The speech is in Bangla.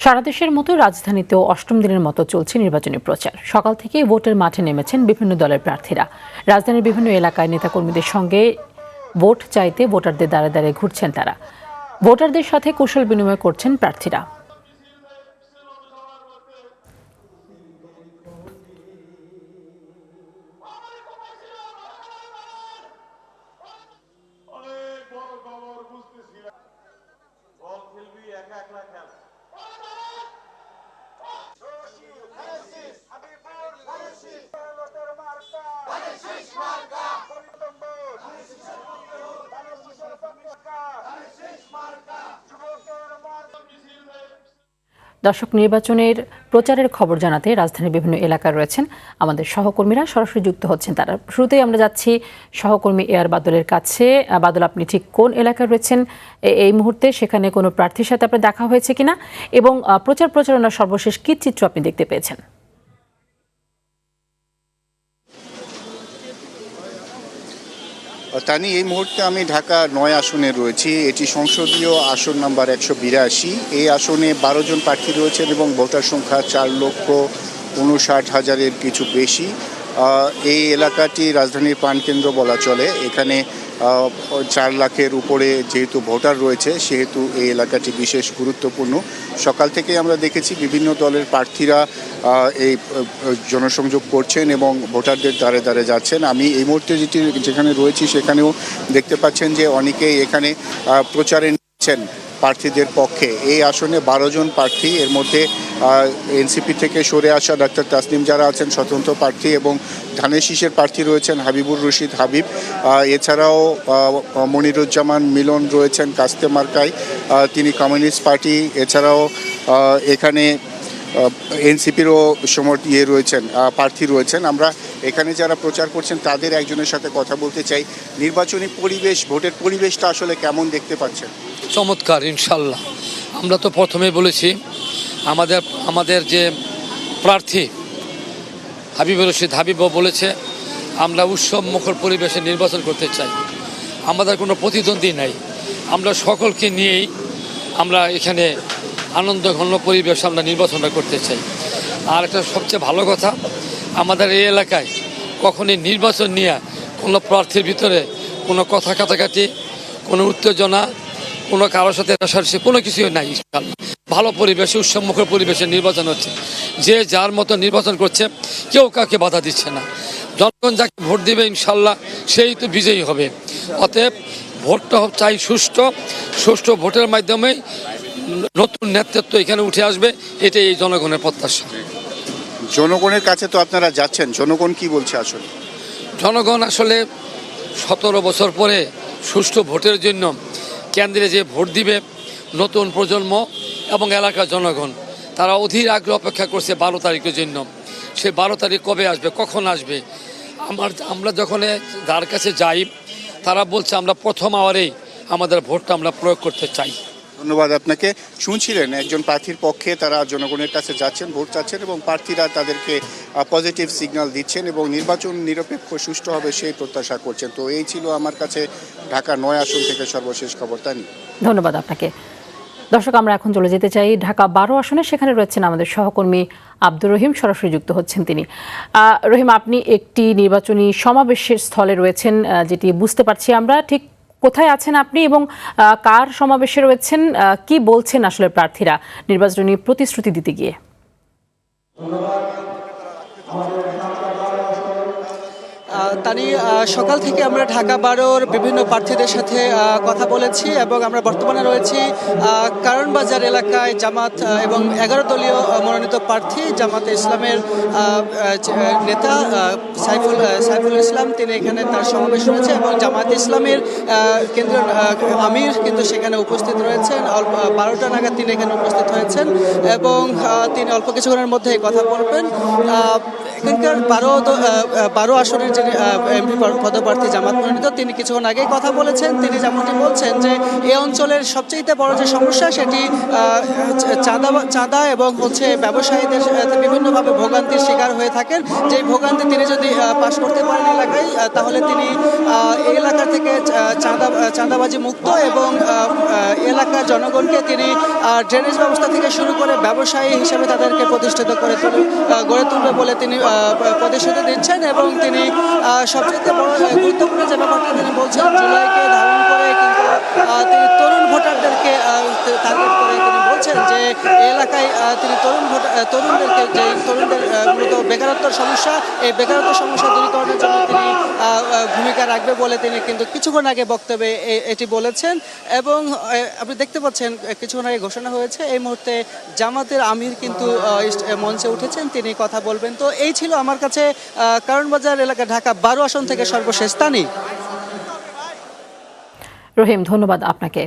সারা দেশের মতো রাজধানীতেও অষ্টম দিনের মতো চলছে নির্বাচনী প্রচার। সকাল থেকে ভোটের মাঠে নেমেছেন বিভিন্ন দলের প্রার্থীরা। রাজধানীর বিভিন্ন এলাকায় নেতাকর্মীদের সঙ্গে ভোট চাইতে ভোটারদের দ্বারে দ্বারে ঘুরছেন তারা। ভোটারদের সাথে কুশল বিনিময় করছেন প্রার্থীরা। দর্শক, নির্বাচনের প্রচারের খবর জানাতে রাজধানীর বিভিন্ন এলাকায় রয়েছেন আমাদের সহকর্মীরা, সরাসরি যুক্ত হচ্ছেন তারা। শুরুতেই আমরা যাচ্ছি সহকর্মী এআর বাদলের কাছে। বাদল, আপনি ঠিক কোন এলাকায় রয়েছেন এই মুহূর্তে? সেখানে কোনো প্রার্থীর সাথে আপনার দেখা হয়েছে কিনা এবং প্রচারণার সর্বশেষ কী চিত্র আপনি দেখতে পেয়েছেন? তানি, এই মুহূর্তে আমি ঢাকা ৯ আসনে রয়েছি। এটি সংসদীয় আসন নাম্বার ১৮২। এই আসনে ১২ জন প্রার্থী রয়েছেন এবং ভোটার সংখ্যা ৪,৫৯,০০০-এর কিছু বেশি। এই এলাকাটি রাজধানীর প্রাণকেন্দ্র বলা চলে। এখানে ৪ লাখের উপরে যেহেতু ভোটার রয়েছে, সেহেতু এই এলাকাটি বিশেষ গুরুত্বপূর্ণ। সকাল থেকে আমরা দেখেছি বিভিন্ন দলের প্রার্থীরা এই জনসংযোগ করছেন এবং ভোটারদের দ্বারে দ্বারে যাচ্ছেন। আমি এই মুহূর্তে যেখানে রয়েছি সেখানেও দেখতে পাচ্ছেন যে অনেকেই এখানে প্রচারে নিচ্ছেন প্রার্থীদের পক্ষে। এই আসনে ১২ জন প্রার্থী, এর মধ্যে এনসিপি থেকে সরে আসা ডাক্তার তাসনিম যারা আছেন স্বতন্ত্র প্রার্থী এবং ধানের শীষের প্রার্থী রয়েছেন হাবিবুর রশিদ হাবিব। এছাড়াও মনিরুজ্জামান মিলন রয়েছেন কাস্তে মার্কায়, তিনি কমিউনিস্ট পার্টি। এছাড়াও এখানে এনসিপিরও রয়েছেন, প্রার্থী রয়েছেন। আমরা এখানে যারা প্রচার করছেন তাদের একজনের সাথে কথা বলতে চাই। নির্বাচনী পরিবেশ, ভোটের পরিবেশটা আসলে কেমন দেখতে পাচ্ছেন? চমৎকার, ইনশাল্লাহ। আমরা তো প্রথমে বলেছি আমাদের যে প্রার্থী হাবিবুর রশিদ হাবিবও বলেছে আমরা উৎসব মুখর পরিবেশে নির্বাচন করতে চাই। আমাদের কোনো প্রতিদ্বন্দ্বী নাই, আমরা সকলকে নিয়েই আমরা এখানে আনন্দঘন পরিবেশ আমরা নির্বাচনটা করতে চাই। আর একটা সবচেয়ে ভালো কথা, আমাদের এই এলাকায় কখনই নির্বাচন নিয়ে কোনো প্রার্থীর ভিতরে কোনো কথা কাটাকাটি, কোনো উত্তেজনা, কোনো কারোর সাথে রেশারেশি কোনো কিছুই নাই। ভালো পরিবেশে, উৎসবমুখর পরিবেশে নির্বাচন হচ্ছে। যে যার মতো নির্বাচন করছে, কেউ কাউকে বাধা দিচ্ছে না। জনগণ যাকে ভোট দিবে ইনশাল্লাহ সেই তো বিজয়ী হবে। অতএব ভোটটা চাই সুষ্ঠু ভোটের মাধ্যমেই নতুন নেতৃত্ব এখানে উঠে আসবে, এটাই এই জনগণের প্রত্যাশা। জনগণের কাছে তো আপনারা যাচ্ছেন, জনগণ কি বলছে? আসলে জনগণ আসলে ১৭ বছর পরে সুষ্ঠু ভোটের জন্য কেন্দ্রে যে ভোট দিবে নতুন প্রজন্ম এবং এলাকার জনগণ, তারা অধীর আগ্রহ অপেক্ষা করছে ১২ তারিখের জন্য। সে ১২ তারিখ কবে আসবে, কখন আসবে? আমরা যখন যার কাছে যাই তারা বলছে আমরা প্রথম আওয়ারেই আমাদের ভোটটা আমরা প্রয়োগ করতে চাই। ধন্যবাদ আপনাকে। শুনছিলেন একজন প্রার্থীর পক্ষে তারা জনগণের কাছে যাচ্ছেন, ভোট চাচ্ছেন এবং প্রার্থীরা তাদেরকে পজিটিভ সিগন্যাল দিচ্ছেন এবং নির্বাচন নিরপেক্ষ সুষ্ঠু হবে সেই প্রত্যাশা করছেন। তো এই ছিল আমার কাছে ঢাকা ৯ আসন থেকে সর্বশেষ খবর। তানি, ধন্যবাদ আপনাকে। দর্শক, আমরা এখন চলে যেতে চাই ঢাকা ১২ আসনে। সেখানে রয়েছেন আমাদের সহকর্মী আব্দুর রহিম, সরাসরি যুক্ত হচ্ছেন তিনি। রহিম, আপনি একটি নির্বাচনী সমাবেশের স্থলে রয়েছেন, যেটি বুঝতে পারছি আমরা। ঠিক কোথায় আছেন আপনি এবং কার সমাবেশে রয়েছেন? কি বলছেন আসলে প্রার্থীরা নির্বাচনী প্রতিশ্রুতি দিতে গিয়ে? তানি, সকাল থেকে আমরা ঢাকা ১২-র বিভিন্ন প্রার্থীদের সাথে কথা বলেছি এবং আমরা বর্তমানে রয়েছি কারণ বাজার এলাকায়। জামাত এবং ১১ দলীয় মনোনীত প্রার্থী জামাতে ইসলামের নেতা সাইফুল ইসলাম, তিনি এখানে তার সমাবেশ রয়েছে এবং জামাতে ইসলামের কেন্দ্রের আমির কিন্তু সেখানে উপস্থিত রয়েছেন। ১২টা নাগাদ তিনি এখানে উপস্থিত হয়েছেন এবং তিনি অল্প কিছুক্ষণের মধ্যেই কথা বলবেন। এখানকার ১২ আসনের যে এমপি পদপ্রার্থী জামাত মনোনীত, তিনি কিছুক্ষণ আগেই কথা বলেছেন। তিনি যেমনটি বলছেন যে এই অঞ্চলের সবচেয়ে বড় যে সমস্যা সেটি চাঁদা এবং হচ্ছে ব্যবসায়ীদের বিভিন্নভাবে ভোগান্তির শিকার হয়ে থাকেন। যেই ভোগান্তি তিনি যদি পাশ করতে পারেন এলাকায়, তাহলে তিনি এই এলাকা থেকে চাঁদাবাজি মুক্ত এবং এলাকার জনগণকে তিনি ড্রেনেজ ব্যবস্থা থেকে শুরু করে ব্যবসায়ী হিসেবে তাদেরকে প্রতিষ্ঠিত গড়ে তুলবে বলে তিনি প্রতিশ্রুতি দিচ্ছেন। এবং তিনি সবচেয়ে বড় গুরুত্বপূর্ণ যে ব্যাপারটা তিনি বলছেন, জুলাইকে ধারণ করে কিন্তু তিনি তরুণ ভোটারদেরকে টার্গেট করে তিনি বলছেন যে এই এলাকায় তিনি তরুণদের মূলত বেকারত্বের সমস্যা, এই বেকারত্ব সমস্যা দূরীকরণের জন্য তিনি ভূমিকা রাখবে বলে তিনি কিন্তু কিছুক্ষণ আগে বক্তব্যে এটি বলেছেন। এবং আপনি দেখতে পাচ্ছেন কিছুক্ষণ আগে ঘোষণা হয়েছে, এই মুহূর্তে জামাতের আমির কিন্তু মঞ্চে উঠেছেন, তিনি কথা বলবেন। তো এই ছিল আমার কাছে কারণবাজার এলাকা ঢাকা 12 আসন থেকে সর্বশেষ স্থানীয়। রহিম, ধন্যবাদ আপনাকে।